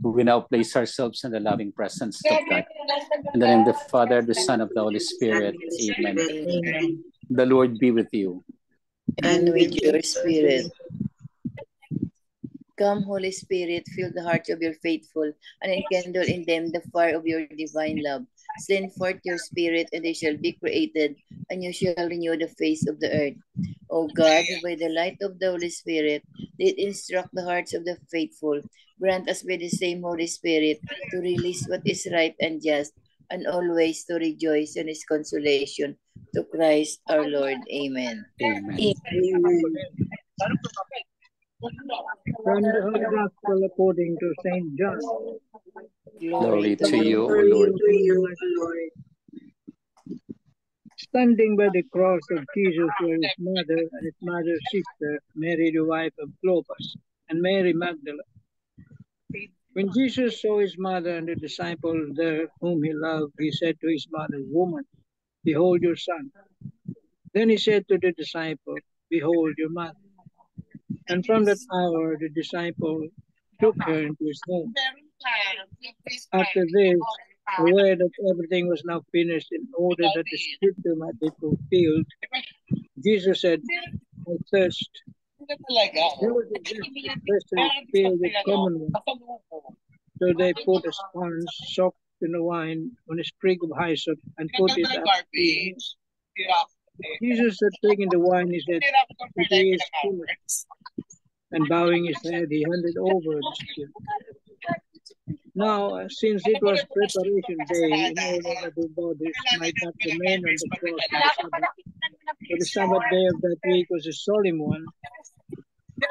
We now place ourselves in the loving presence of God. In the name of the Father, the Son, of the Holy Spirit. Amen. Amen. The Lord be with you. And with your spirit. Come, Holy Spirit, fill the hearts of your faithful, and enkindle in them the fire of your divine love. Send forth your Spirit, and they shall be created, and you shall renew the face of the earth. O God, who by the light of the Holy Spirit did instruct the hearts of the faithful, grant us by the same Holy Spirit to release what is right and just, and always to rejoice in his consolation. To Christ our Lord. Amen. Amen. From the Holy Gospel according to St. John. Glory to you, O Glory Lord. to you, Lord. Standing by the cross of Jesus were his mother and his mother's sister, Mary the wife of Clopas, and Mary Magdalene. When Jesus saw his mother and the disciple there whom he loved, he said to his mother, "Woman, behold your son." Then he said to the disciple, "Behold your mother." And from that hour the disciple took her into his home. After this, aware that everything was now finished in order that the scripture might be fulfilled, Jesus said, "I thirst." There was a vessel filled with common water. So they put a sponge soaked in the wine on a sprig of hyssop and put it up to his nose. Jesus had taken the wine, he said, "It is finished." And bowing his head, he handed over the spirit. Now, since it was preparation day, in order that the bodies might not remain on the cross on the Sabbath, for the Sabbath day of that week was a solemn one,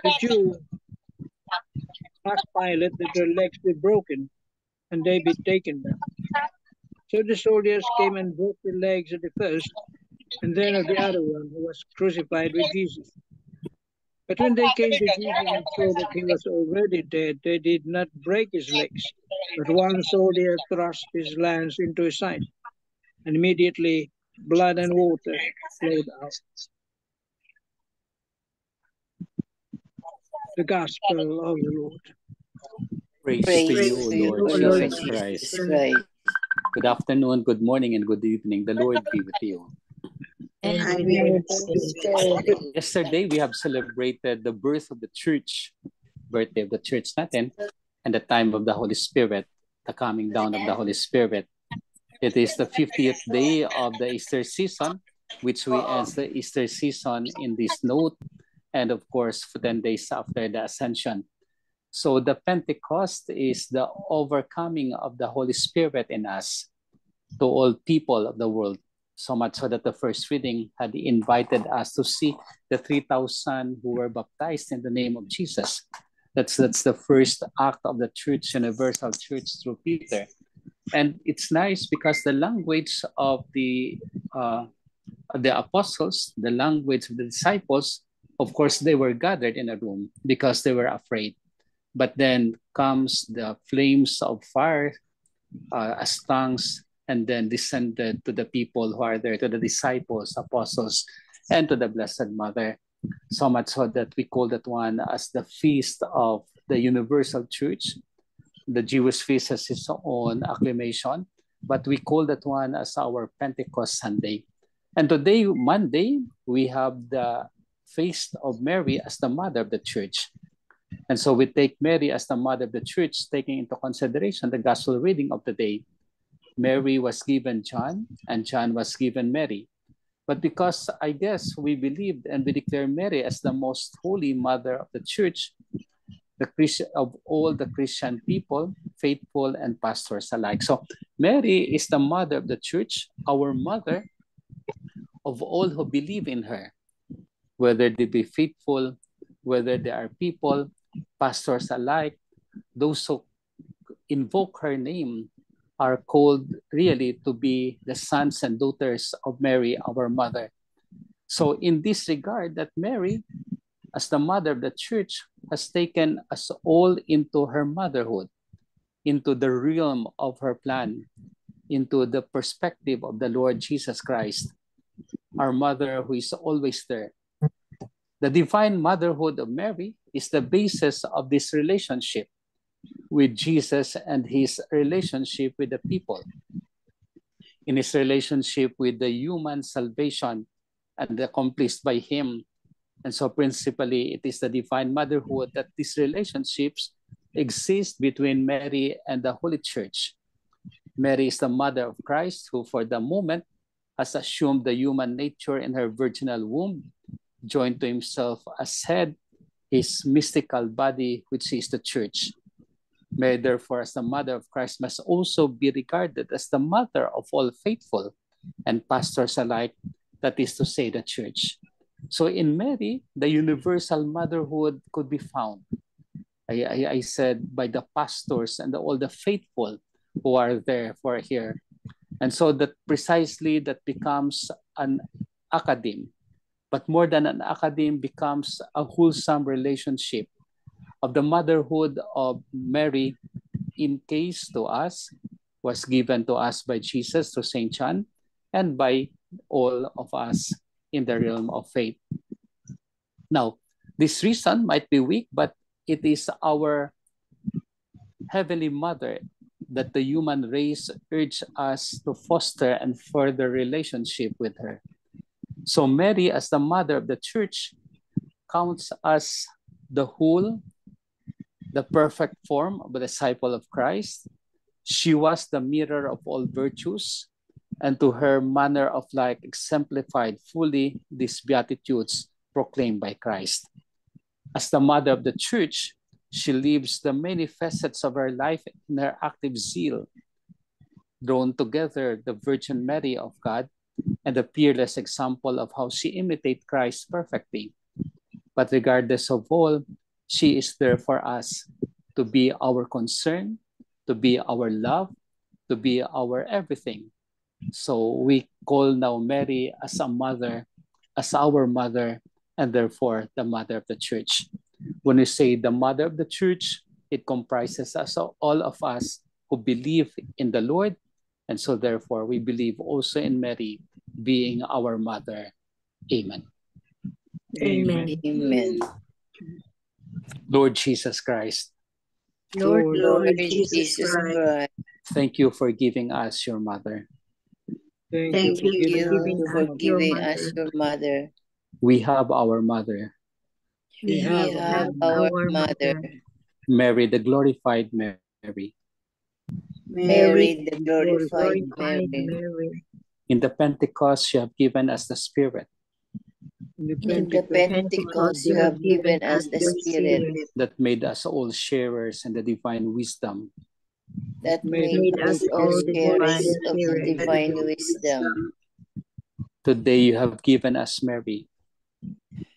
the Jews asked Pilate that their legs be broken, and they be taken down. So the soldiers came and broke the legs of the first, and then of the other one who was crucified with Jesus. But when they came to Jesus and saw that he was already dead, they did not break his legs. But one soldier thrust his lance into his side, and immediately blood and water flowed out. The Gospel of the Lord. Praise to you, O Lord Jesus Christ. Good afternoon, good morning, and good evening. The Lord be with you. Yesterday, we have celebrated the birth of the church, birthday of the church natin, and the time of the Holy Spirit, the coming down of the Holy Spirit. It is the 50th day of the Easter season, which we end the Easter season in this note, and of course, 10 days after the Ascension. So the Pentecost is the overcoming of the Holy Spirit in us to all people of the world. So much so that the first reading had invited us to see the 3,000 who were baptized in the name of Jesus. That's the first act of the Church, Universal Church through Peter. And it's nice because the language of the apostles, the language of the disciples, of course, they were gathered in a room because they were afraid. But then comes the flames of fire as tongues, and then descended to the people who are there, to the disciples, apostles, and to the Blessed Mother. So much so that we call that one as the feast of the Universal Church. The Jewish feast has its own acclamation, but we call that one as our Pentecost Sunday. And today, Monday, we have the feast of Mary as the Mother of the Church. And so we take Mary as the Mother of the Church, taking into consideration the Gospel reading of the day. Mary was given John, and John was given Mary. But because I guess we believed and we declare Mary as the most holy Mother of the Church, the Christian of all the Christian people, faithful and pastors alike. So Mary is the Mother of the Church, our Mother of all who believe in her, whether they be faithful, whether they are people, pastors alike, those who invoke her name are called really to be the sons and daughters of Mary, our Mother. So in this regard, that Mary, as the Mother of the Church, has taken us all into her motherhood, into the realm of her plan, into the perspective of the Lord Jesus Christ, our Mother who is always there. The divine motherhood of Mary is the basis of this relationship. with Jesus and his relationship with the people, in his relationship with the human salvation and accomplished by him. And so principally, it is the divine motherhood that these relationships exist between Mary and the Holy Church. Mary is the mother of Christ, who for the moment has assumed the human nature in her virginal womb, joined to himself as head, his mystical body, which is the church. Mary, therefore, as the mother of Christ, must also be regarded as the mother of all faithful and pastors alike, that is to say, the church. So in Mary, the universal motherhood could be found. I said by the pastors and all the faithful who are there for here. And so that precisely that becomes an academe, but more than an academe, becomes a wholesome relationship of the motherhood of Mary in case to us, was given to us by Jesus to St. John, and by all of us in the realm of faith. Now, this reason might be weak, but it is our Heavenly Mother that the human race urge us to foster and further relationship with her. So Mary, as the mother of the church, counts as the whole, the perfect form of a disciple of Christ. She was the mirror of all virtues, and to her manner of life exemplified fully these beatitudes proclaimed by Christ. As the mother of the church, she lives the many facets of her life in her active zeal, drawn together the Virgin Mary of God and the peerless example of how she imitates Christ perfectly. But regardless of all, she is there for us to be our concern, to be our love, to be our everything. So we call now Mary as a mother, as our mother, and therefore the mother of the church. When we say the mother of the church, it comprises us, all of us who believe in the Lord. And so therefore we believe also in Mary being our mother. Amen. Amen. Amen. Lord Jesus Christ, Lord Jesus Christ, thank you for giving us your mother. Thank you for giving us your mother. We have our mother, We have our mother, Mary, the glorified Mary. Mary, the glorified Mary. In the Pentecost, you have given us the Spirit In the Pentecost, you have given us the Spirit that made us all sharers in the divine wisdom. that made us all sharers of the divine wisdom. Today, you have given us Mary,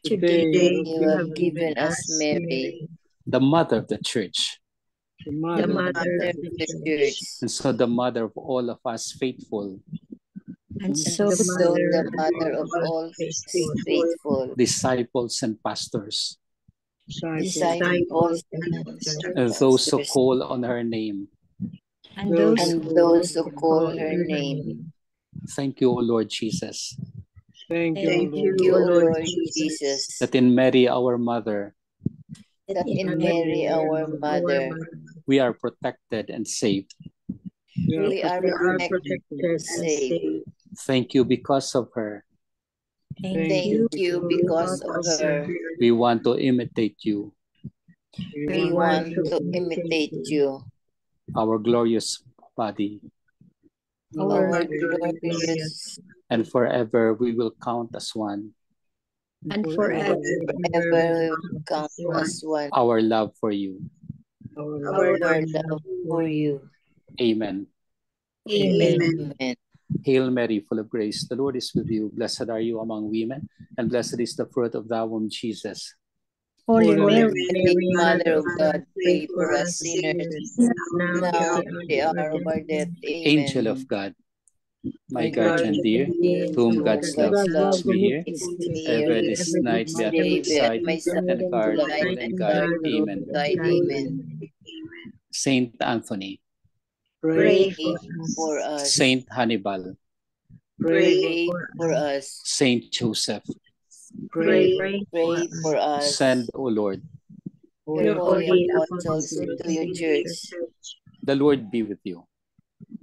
Today, you have given us Mary, the mother of the church, the mother of the church, and so the mother of all of us faithful, and so the mother of all faithful, disciples and pastors, disciples and those who call on her name. and those who call her name. Thank you, O Lord Jesus, Thank Thank you, you, Lord Jesus, that in Mary, our mother, that in Mary, our mother, we are protected and saved. we are protected and saved. Thank you because of her. Thank you because of her. We want to imitate you, We want to imitate you, our glorious body, our glorious, and forever we will count as one, and forever we will count as one, our love for you. our love for you. Amen. Amen. Hail Mary, full of grace, the Lord is with you. Blessed are you among women, and blessed is the fruit of thy womb, Jesus. Holy Mary, Mary, Mother of God, pray for us sinners, now and at the hour of our death. Amen. Angel of God, my guardian dear, to whom God's love keeps me here, ever this night be at my side, and guard, hold, and guide. Amen. Amen. Saint Anthony, Pray for us. Saint Hannibal, Pray for us. Saint Joseph, Pray for us. send, O Lord, your holy holy apostles, and to your church, The Lord be with you.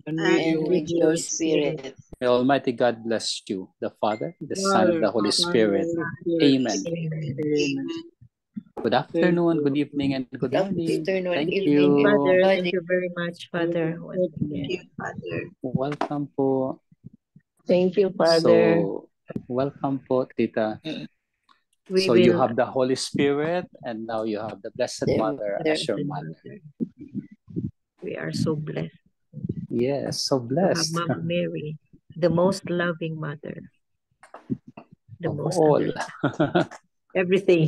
and and with your spirit. May Almighty God bless you, the Father, the Son, and Father, the Holy Son, Spirit. Holy Amen. Spirit. Amen. Good afternoon, good evening, and good Good morning. afternoon, Thank evening, you. Father, morning. thank you very much, Father. Once again. Welcome po. Thank you, Father. So, welcome po, Tita. We So you will have the Holy Spirit, and now you have the Blessed Dear Mother Mother. as your mother. We are so blessed Yes, so to have blessed. Mama Mary, the most loving mother, the Of most all. understanding. Everything.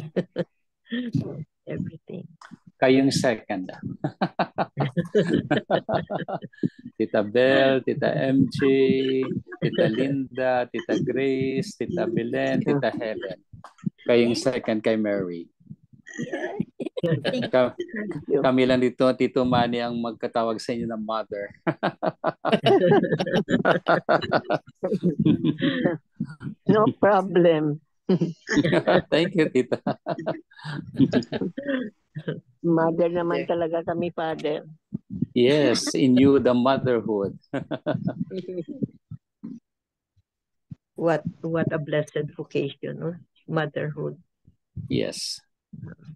Everything. Kayong second. Tita Belle, Tita MJ, Tita Linda, Tita Grace, Tita Belen, Tita Helen. Kayong second kay Mary. Ka- kami lang dito, Tito Manny, ang magkatawag sa inyo ng mother. No problem. Thank you, Tita. Mother naman talaga kami, Father. Yes, in you, the motherhood. What a blessed vocation, no? Motherhood. Yes.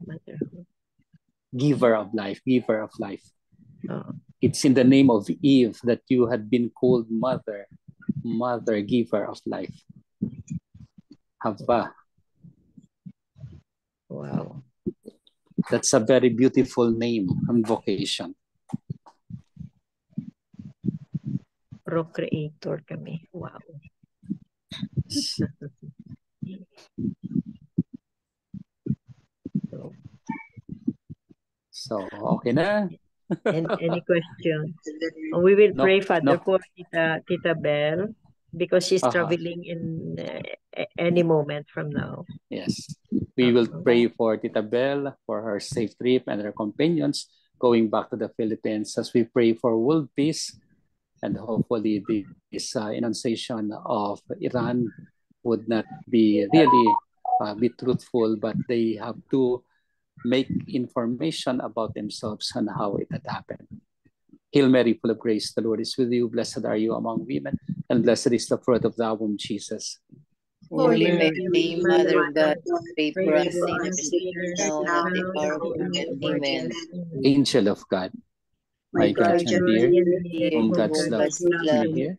Motherhood. Giver of life, giver of life. Oh. It's in the name of Eve that you had been called mother, mother, giver of life. Hava. Wow. That's a very beautiful name and vocation. Procreator kami. Wow. So, okay na. Any questions? We will No, pray, Father, no. for Tita Belle, because she's traveling in any moment from now. Yes. We will pray for Tita Belle for her safe trip and her companions going back to the Philippines, as we pray for world peace, and hopefully this enunciation of Iran would not be really be truthful, but they have to make information about themselves and how it had happened. Hail Mary, full of grace, the Lord is with you. Blessed are you among women, and blessed is the fruit of thy womb, Jesus. Holy Mary, Mother of God, pray for us sinners, now and at the hour of our death. Amen. Angel of God, my guardian dear, whom God's love love, here,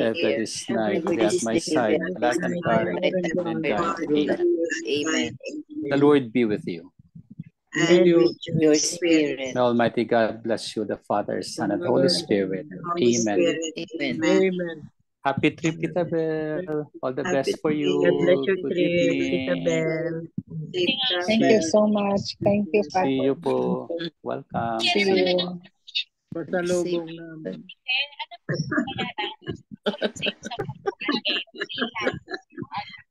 ever is night, every at my side, light and guard, and guide. Amen. Amen. The Lord be with you. And with Your spirit. May Almighty God bless you, the Father, Son, and Holy Spirit. Amen. Amen. Amen. Happy trip, Tita Belle. All the best for you. God bless your Good trip, Tita evening. Belle. Thank you so much. Thank you, Father. See you po. Welcome. See you. Pasalubong namin.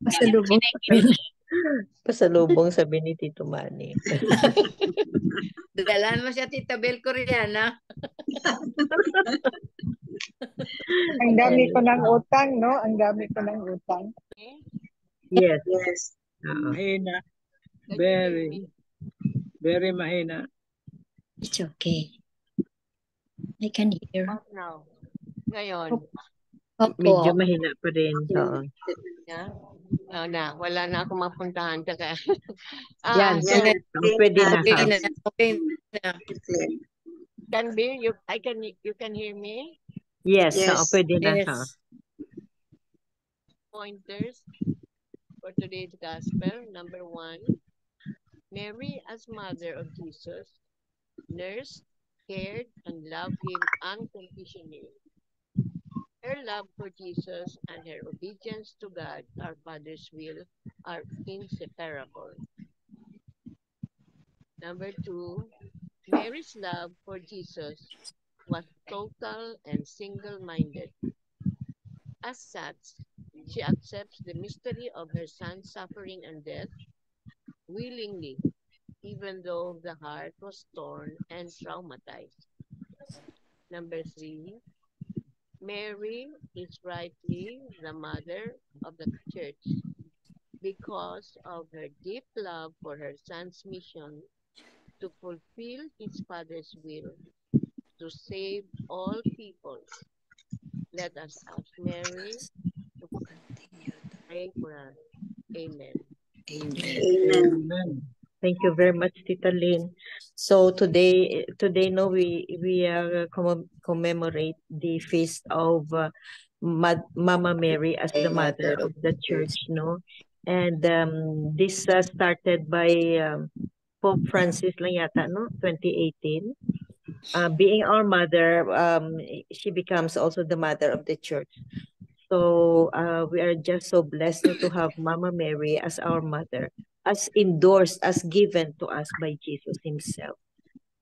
Pasalubong. Pasalubong, sabi ni Tito Manny. Dalaan mo siya, Tita Bel Koreana. Ang dami ko ng utang, no? Ang dami ko ng utang. Yes. Mahina. Very, very mahina. It's okay. I can hear. Now, ngayon, Medyo mahina pa rin. Oo. wala na akong mapuntahan. Yan. Pwede na. Okay na. Okay na. Can be, you can hear me? Yes. Pwede na. Yes. Pointers for today's gospel. Number 1, Mary as mother of Jesus, nursed, cared, and loved him unconditionally. Her love for Jesus and her obedience to God, our Father's will, are inseparable. Number 2, Mary's love for Jesus was total and single-minded. As such, she accepts the mystery of her son's suffering and death willingly, even though the heart was torn and traumatized. Number 3, Mary is rightly the mother of the church because of her deep love for her son's mission to fulfill his Father's will, to save all peoples. Let us ask Mary to pray for us. Amen. Amen. Amen. Thank you very much, Tita Lynn. So today, no, we are commemorate the feast of Mama Mary as the mother of the church, no, and this started by Pope Francis lang yata, no, 2018. Being our mother, she becomes also the mother of the church. So we are just so blessed to have Mama Mary as our mother, as endorsed, as given to us by Jesus himself.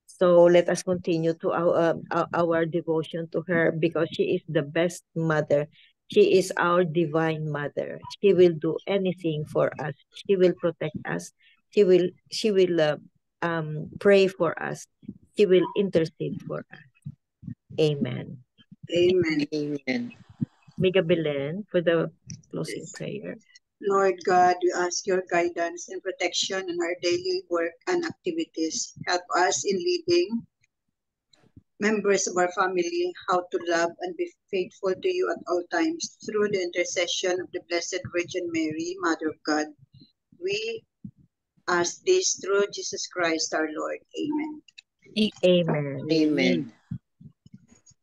So let us continue to our devotion to her, because she is the best mother. She is our divine mother. She will do anything for us. She will protect us. She will pray for us. She will intercede for us. Amen. Amen. Amen. Mega Belen for the closing prayer. Lord God, we ask your guidance and protection in our daily work and activities. Help us in leading members of our family how to love and be faithful to you at all times through the intercession of the Blessed Virgin Mary, Mother of God. We ask this through Jesus Christ our Lord. Amen. Amen. Amen.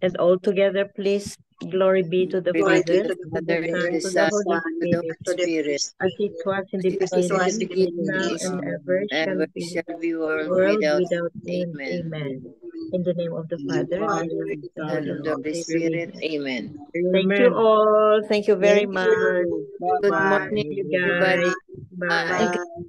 And all together, please, glory be to the Glory Father, be to the Father, Son, the to the Son, Holy and the Spirit, Holy Spirit, as it was in the as it was in beginning, the is now, beginning, is and now, ever and shall ever be, shall be, world world without without end. end. Amen. Amen. In the name of the Father, and Father, of the and of the Holy Spirit. Amen. Thank you all. Thank you very Thank much. you. Good Bye-bye, morning, You everyone. guys. everybody. Bye. Bye.